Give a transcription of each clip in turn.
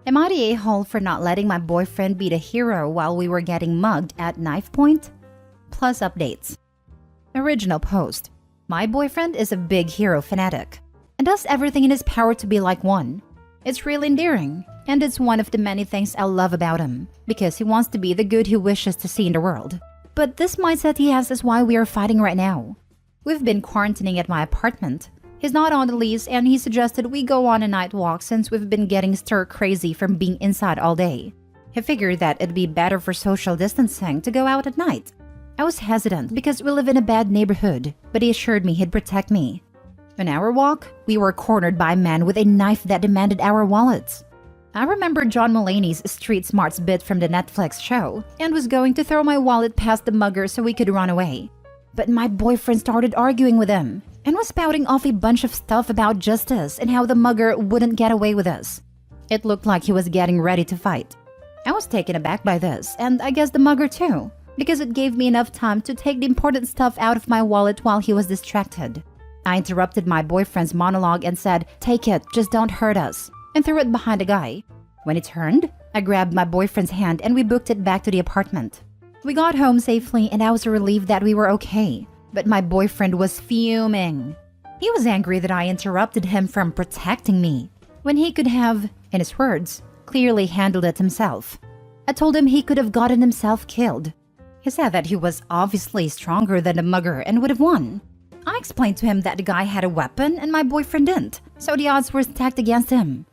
Am I the a-hole for not letting my boyfriend be the hero while we were getting mugged at knife point? Plus updates. Original post. My boyfriend is a big hero fanatic and does everything in his power to be like one. It's really endearing, and it's one of the many things I love about him, because he wants to be the good he wishes to see in the world. But this mindset he has is why we are fighting right now. We've been quarantining at my apartment. He's not on the lease, and he suggested we go on a night walk since we've been getting stir-crazy from being inside all day. He figured that it'd be better for social distancing to go out at night. I was hesitant because we live in a bad neighborhood, but he assured me he'd protect me. On our walk, we were cornered by a man with a knife that demanded our wallets. I remembered John Mulaney's Street Smarts bit from the Netflix show and was going to throw my wallet past the mugger so we could run away. But my boyfriend started arguing with him and was spouting off a bunch of stuff about justice and how the mugger wouldn't get away with us. It looked like he was getting ready to fight. I was taken aback by this, and I guess the mugger too, because it gave me enough time to take the important stuff out of my wallet while he was distracted. I interrupted my boyfriend's monologue and said, "Take it, just don't hurt us," and threw it behind a guy. When it turned, I grabbed my boyfriend's hand and we booked it back to the apartment. We got home safely and I was relieved that we were okay, but my boyfriend was fuming. He was angry that I interrupted him from protecting me, when he could have, in his words, clearly handled it himself. I told him he could have gotten himself killed. He said that he was obviously stronger than the mugger and would have won. I explained to him that the guy had a weapon and my boyfriend didn't, so the odds were stacked against him.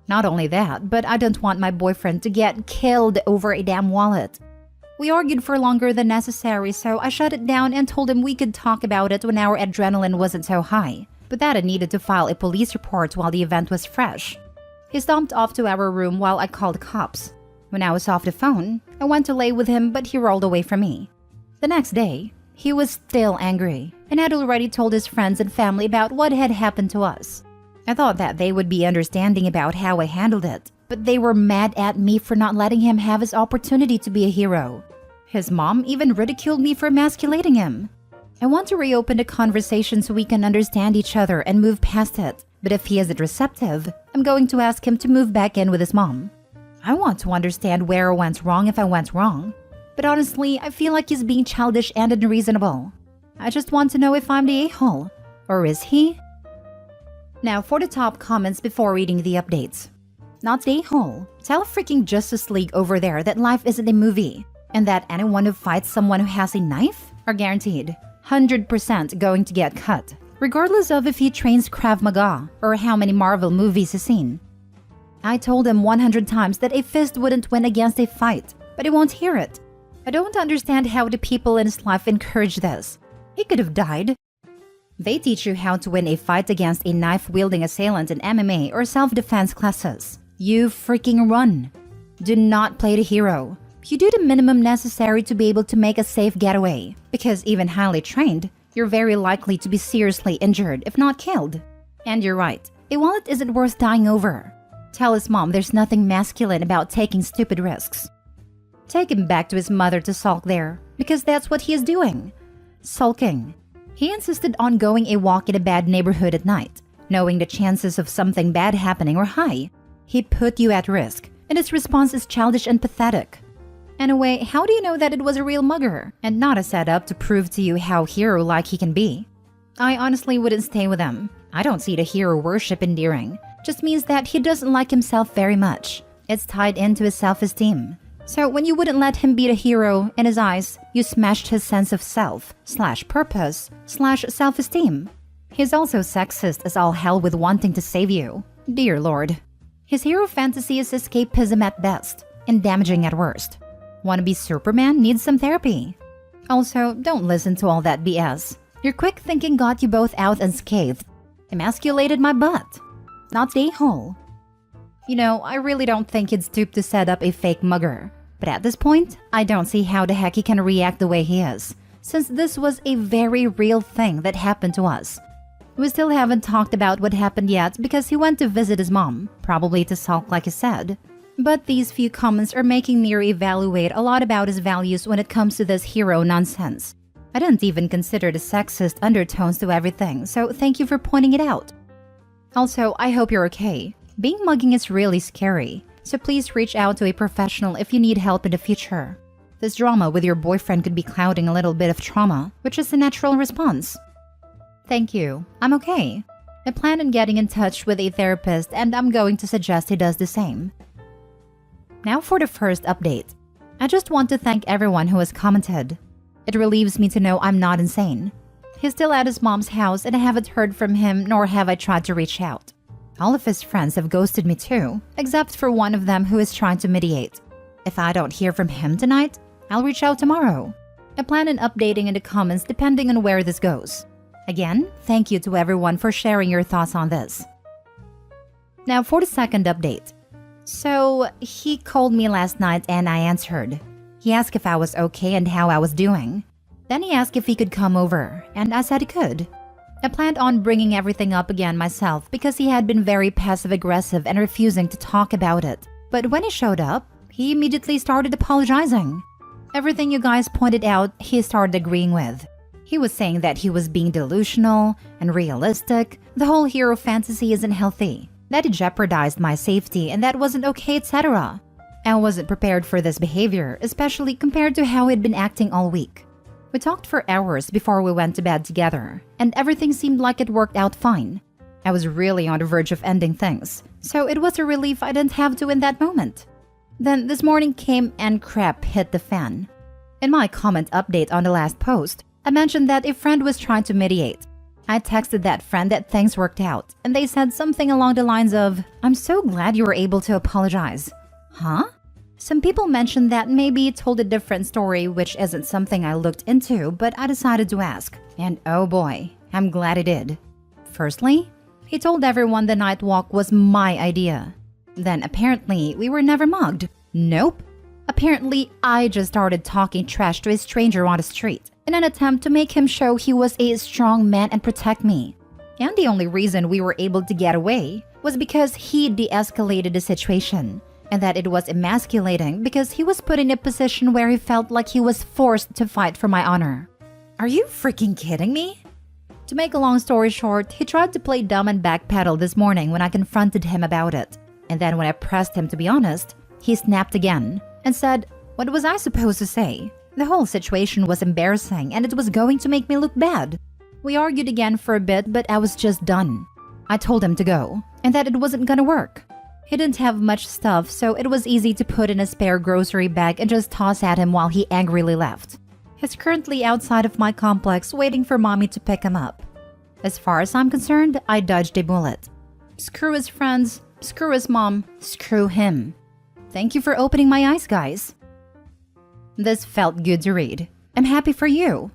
Not only that, but I don't want my boyfriend to get killed over a damn wallet. We argued for longer than necessary, so I shut it down and told him we could talk about it when our adrenaline wasn't so high, but that I needed to file a police report while the event was fresh. He stomped off to our room while I called the cops. When I was off the phone, I went to lay with him, but he rolled away from me. The next day, he was still angry and had already told his friends and family about what had happened to us. I thought that they would be understanding about how I handled it, but they were mad at me for not letting him have his opportunity to be a hero. His mom even ridiculed me for emasculating him. I want to reopen the conversation so we can understand each other and move past it, but if he isn't receptive, I'm going to ask him to move back in with his mom. I want to understand where I went wrong if I went wrong, but honestly, I feel like he's being childish and unreasonable. I just want to know if I'm the a-hole, or is he? Now for the top comments before reading the updates. Not the a-hole. Tell freaking Justice League over there that life isn't a movie, and that anyone who fights someone who has a knife are guaranteed 100% going to get cut, regardless of if he trains Krav Maga or how many Marvel movies he's seen. I told him 100 times that a fist wouldn't win against a fight, but he won't hear it. I don't understand how the people in his life encourage this. He could have died. They teach you how to win a fight against a knife-wielding assailant in MMA or self-defense classes. You freaking run. Do not play the hero. You do the minimum necessary to be able to make a safe getaway, because even highly trained, you're very likely to be seriously injured if not killed. And you're right, a wallet isn't worth dying over. Tell his mom there's nothing masculine about taking stupid risks. Take him back to his mother to sulk there, because that's what he is doing. Sulking. He insisted on going a walk in a bad neighborhood at night, knowing the chances of something bad happening were high. He put you at risk, and his response is childish and pathetic. Anyway, how do you know that it was a real mugger, and not a setup to prove to you how hero-like he can be? I honestly wouldn't stay with him. I don't see the hero worship endearing. Just means that he doesn't like himself very much. It's tied into his self-esteem. So when you wouldn't let him be the hero in his eyes, you smashed his sense of self/purpose/self-esteem. He's also sexist as all hell with wanting to save you. Dear Lord. His hero fantasy is escapism at best and damaging at worst. Wanna be Superman needs some therapy. Also, don't listen to all that BS. Your quick thinking got you both out unscathed. Emasculated my butt. Not the a-hole. You know, I really don't think he'd stoop to set up a fake mugger. But at this point, I don't see how the heck he can react the way he is, since this was a very real thing that happened to us. We still haven't talked about what happened yet because he went to visit his mom, probably to sulk like he said. But these few comments are making me reevaluate a lot about his values when it comes to this hero nonsense. I didn't even consider the sexist undertones to everything, so thank you for pointing it out. Also, I hope you're okay. Being mugging is really scary, so please reach out to a professional if you need help in the future. This drama with your boyfriend could be clouding a little bit of trauma, which is a natural response. Thank you. I'm okay. I plan on getting in touch with a therapist and I'm going to suggest he does the same. Now for the first update. I just want to thank everyone who has commented. It relieves me to know I'm not insane. He's still at his mom's house and I haven't heard from him, nor have I tried to reach out. All of his friends have ghosted me too, except for one of them who is trying to mediate. If I don't hear from him tonight, I'll reach out tomorrow. I plan on updating in the comments depending on where this goes. Again, thank you to everyone for sharing your thoughts on this. Now for the second update. So, he called me last night and I answered. He asked if I was okay and how I was doing. Then he asked if he could come over, and I said he could. I planned on bringing everything up again myself because he had been very passive-aggressive and refusing to talk about it. But when he showed up, he immediately started apologizing. Everything you guys pointed out, he started agreeing with. He was saying that he was being delusional and realistic, the whole hero fantasy isn't healthy, that it jeopardized my safety and that wasn't okay, etc. I wasn't prepared for this behavior, especially compared to how he'd been acting all week. We talked for hours before we went to bed together, and everything seemed like it worked out fine. I was really on the verge of ending things, so it was a relief I didn't have to in that moment. Then this morning came and crap hit the fan. In my comment update on the last post, I mentioned that a friend was trying to mediate. I texted that friend that things worked out, and they said something along the lines of, "I'm so glad you were able to apologize." Huh? Some people mentioned that maybe it told a different story, which isn't something I looked into, but I decided to ask. And oh boy, I'm glad I did. Firstly, he told everyone the night walk was my idea. Then apparently, we were never mugged. Nope. Apparently, I just started talking trash to a stranger on the street in an attempt to make him show he was a strong man and protect me. And the only reason we were able to get away was because he de-escalated the situation, and that it was emasculating because he was put in a position where he felt like he was forced to fight for my honor. Are you freaking kidding me? To make a long story short, he tried to play dumb and backpedal this morning when I confronted him about it. And then when I pressed him to be honest, he snapped again and said, "What was I supposed to say? The whole situation was embarrassing and it was going to make me look bad." We argued again for a bit, but I was just done. I told him to go and that it wasn't gonna work. He didn't have much stuff, so it was easy to put in a spare grocery bag and just toss at him while he angrily left. He's currently outside of my complex waiting for mommy to pick him up. As far as I'm concerned, I dodged a bullet. Screw his friends, screw his mom, screw him. Thank you for opening my eyes, guys. This felt good to read. I'm happy for you.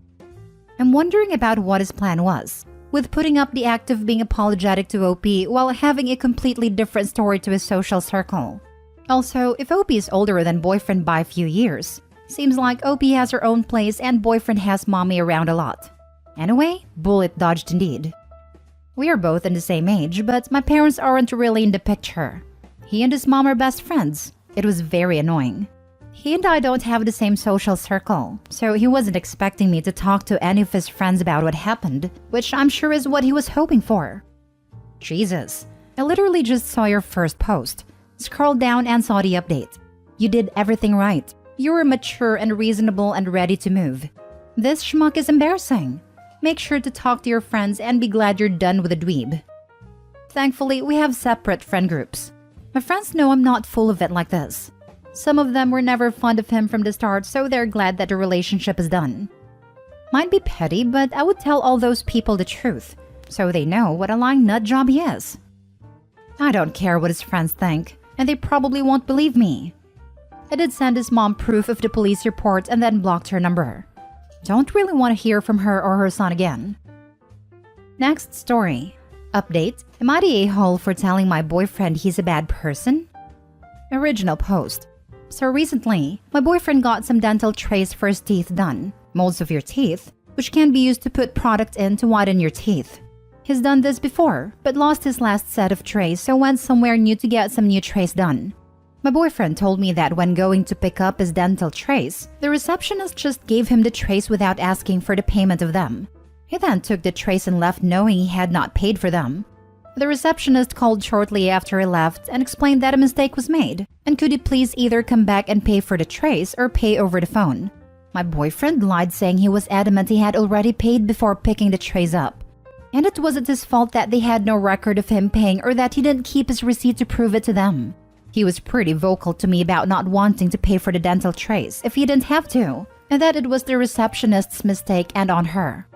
I'm wondering about what his plan was, with putting up the act of being apologetic to OP while having a completely different story to his social circle. Also, if OP is older than boyfriend by a few years, seems like OP has her own place and boyfriend has mommy around a lot. Anyway, bullet dodged indeed. We are both in the same age, but my parents aren't really in the picture. He and his mom are best friends. It was very annoying. He and I don't have the same social circle, so he wasn't expecting me to talk to any of his friends about what happened, which I'm sure is what he was hoping for. Jesus, I literally just saw your first post, scrolled down and saw the update. You did everything right. You were mature and reasonable and ready to move. This schmuck is embarrassing. Make sure to talk to your friends and be glad you're done with the dweeb. Thankfully, we have separate friend groups. My friends know I'm not full of it like this. Some of them were never fond of him from the start, so they're glad that the relationship is done. Might be petty, but I would tell all those people the truth, so they know what a lying nut job he is. I don't care what his friends think, and they probably won't believe me. I did send his mom proof of the police report and then blocked her number. Don't really want to hear from her or her son again. Next story. Update. Am I the a-hole for telling my boyfriend he's a bad person? Original post. So recently, my boyfriend got some dental trays for his teeth done, molds of your teeth, which can be used to put product in to whiten your teeth. He's done this before, but lost his last set of trays, so went somewhere new to get some new trays done. My boyfriend told me that when going to pick up his dental trays, the receptionist just gave him the trays without asking for the payment of them. He then took the trays and left knowing he had not paid for them. The receptionist called shortly after he left and explained that a mistake was made, and could he please either come back and pay for the trays or pay over the phone. My boyfriend lied, saying he was adamant he had already paid before picking the trays up. And it wasn't his fault that they had no record of him paying or that he didn't keep his receipt to prove it to them. He was pretty vocal to me about not wanting to pay for the dental trays if he didn't have to, and that it was the receptionist's mistake and on her.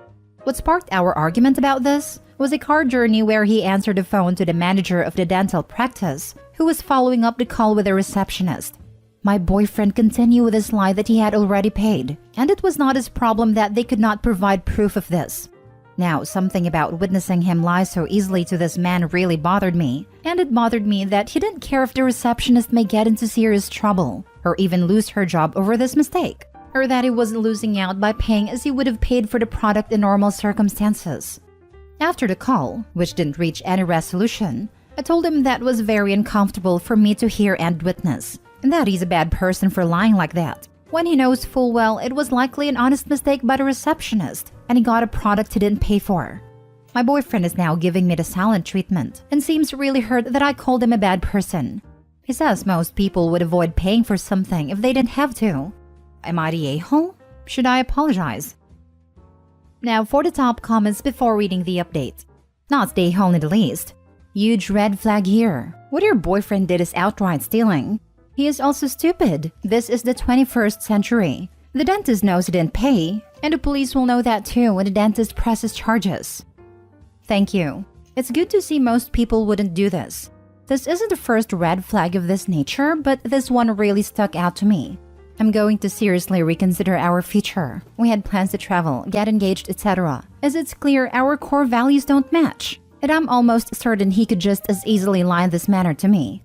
What sparked our argument about this was a car journey where he answered the phone to the manager of the dental practice, who was following up the call with the receptionist. My boyfriend continued with his lie that he had already paid, and it was not his problem that they could not provide proof of this. Now, something about witnessing him lie so easily to this man really bothered me, and it bothered me that he didn't care if the receptionist may get into serious trouble, or even lose her job over this mistake, or that he wasn't losing out by paying as he would have paid for the product in normal circumstances. After the call, which didn't reach any resolution, I told him that was very uncomfortable for me to hear and witness, and that he's a bad person for lying like that, when he knows full well it was likely an honest mistake by the receptionist, and he got a product he didn't pay for. My boyfriend is now giving me the silent treatment, and seems really hurt that I called him a bad person. He says most people would avoid paying for something if they didn't have to. Am I the a-hole? Should I apologize? Now for the top comments before reading the update. Not the a-hole in the least. Huge red flag here. What your boyfriend did is outright stealing. He is also stupid. This is the 21st century. The dentist knows he didn't pay, and the police will know that too when the dentist presses charges. Thank you. It's good to see most people wouldn't do this. This isn't the first red flag of this nature, but this one really stuck out to me. I'm going to seriously reconsider our future. We had plans to travel, get engaged, etc. As it's clear our core values don't match, and I'm almost certain he could just as easily lie in this manner to me.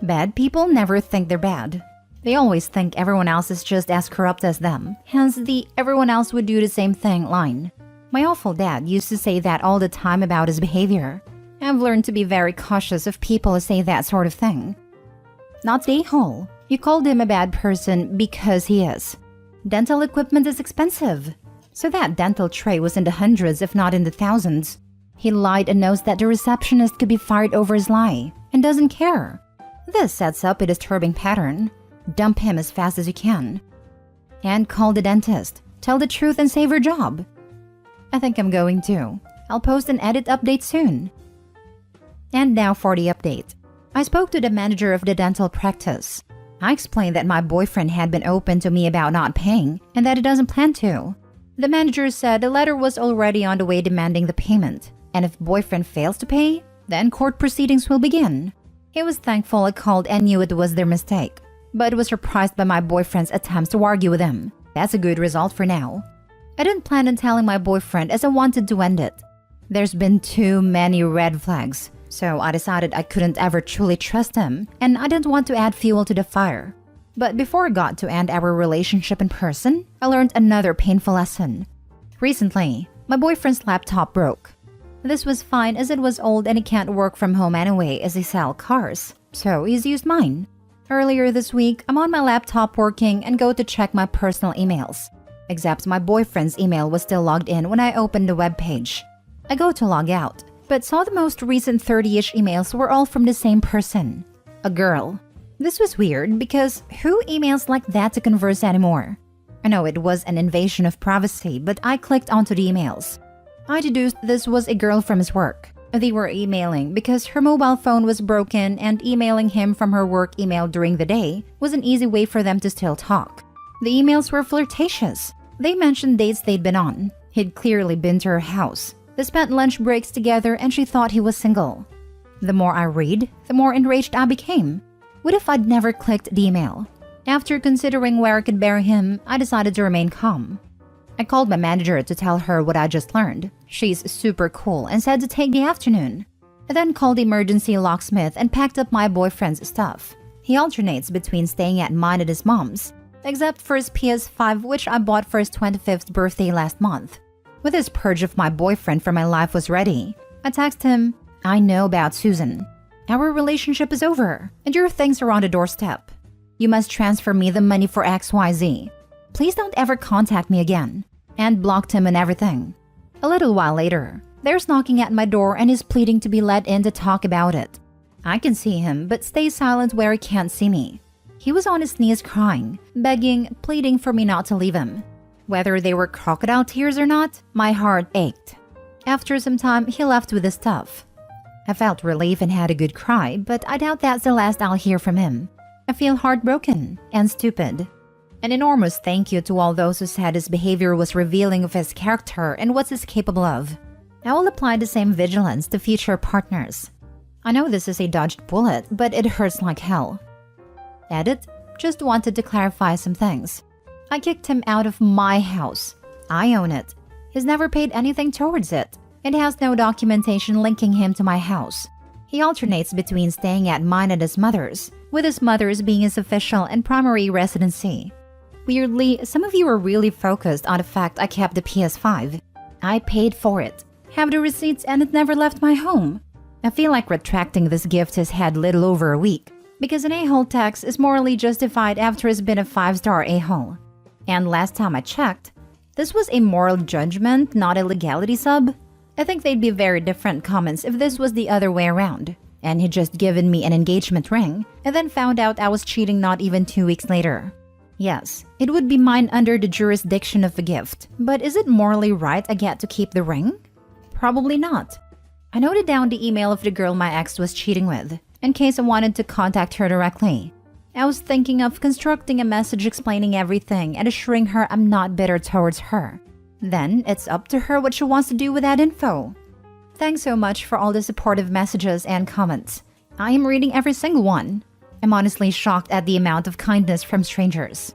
Bad people never think they're bad. They always think everyone else is just as corrupt as them, hence the "everyone else would do the same thing" line. My awful dad used to say that all the time about his behavior. I've learned to be very cautious of people who say that sort of thing. Not the a-hole. You called him a bad person because he is. Dental equipment is expensive, so that dental tray was in the hundreds if not in the thousands. He lied and knows that the receptionist could be fired over his lie, and doesn't care. This sets up a disturbing pattern. Dump him as fast as you can. And call the dentist. Tell the truth and save your job. I think I'm going to. I'll post an edit update soon. And now for the update. I spoke to the manager of the dental practice. I explained that my boyfriend had been open to me about not paying and that he doesn't plan to. The manager said the letter was already on the way demanding the payment, and if boyfriend fails to pay, then court proceedings will begin. He was thankful I called and knew it was their mistake, but was surprised by my boyfriend's attempts to argue with him. That's a good result for now. I didn't plan on telling my boyfriend as I wanted to end it. There's been too many red flags, so I decided I couldn't ever truly trust him, and I didn't want to add fuel to the fire. But before I got to end our relationship in person, I learned another painful lesson. Recently, my boyfriend's laptop broke. This was fine as it was old and he can't work from home anyway as he sells cars, so he's used mine. Earlier this week, I'm on my laptop working and go to check my personal emails. Except my boyfriend's email was still logged in when I opened the web page. I go to log out, but saw the most recent 30-ish emails were all from the same person. A girl. This was weird because who emails like that to converse anymore? I know it was an invasion of privacy, but I clicked onto the emails. I deduced this was a girl from his work. They were emailing because her mobile phone was broken, and emailing him from her work email during the day was an easy way for them to still talk. The emails were flirtatious. They mentioned dates they'd been on. He'd clearly been to her house. They spent lunch breaks together and she thought he was single. The more I read, the more enraged I became. What if I'd never clicked the email? After considering where I could bury him, I decided to remain calm. I called my manager to tell her what I just learned. She's super cool and said to take the afternoon. I then called the emergency locksmith and packed up my boyfriend's stuff. He alternates between staying at mine and his mom's, except for his PS5, which I bought for his 25th birthday last month. With his purge of my boyfriend from my life was ready, I texted him, "I know about Susan. Our relationship is over, and your things are on the doorstep. You must transfer me the money for XYZ. Please don't ever contact me again," and blocked him and everything. A little while later, There's knocking at my door and he's pleading to be let in to talk about it. I can see him, but stays silent where he can't see me. He was on his knees crying, begging, pleading for me not to leave him. Whether they were crocodile tears or not, my heart ached. After some time, he left with his stuff. I felt relief and had a good cry, but I doubt that's the last I'll hear from him. I feel heartbroken and stupid. An enormous thank you to all those who said his behavior was revealing of his character and what he's capable of. I will apply the same vigilance to future partners. I know this is a dodged bullet, but it hurts like hell. Edit, just wanted to clarify some things. I kicked him out of my house. I own it. He's never paid anything towards it. It has no documentation linking him to my house. He alternates between staying at mine and his mother's, with his mother's being his official and primary residency. Weirdly, some of you are really focused on the fact I kept the PS5. I paid for it, have the receipts, and it never left my home. I feel like retracting this gift has had little over a week, because an a-hole tax is morally justified after it's been a 5-star a-hole. And last time I checked, this was a moral judgment, not a legality sub. I think they'd be very different comments if this was the other way around, and he'd just given me an engagement ring, and then found out I was cheating not even 2 weeks later. Yes, it would be mine under the jurisdiction of a gift, but is it morally right I get to keep the ring? Probably not. I noted down the email of the girl my ex was cheating with, in case I wanted to contact her directly. I was thinking of constructing a message explaining everything and assuring her I'm not bitter towards her. Then it's up to her what she wants to do with that info. Thanks so much for all the supportive messages and comments. I am reading every single one. I'm honestly shocked at the amount of kindness from strangers.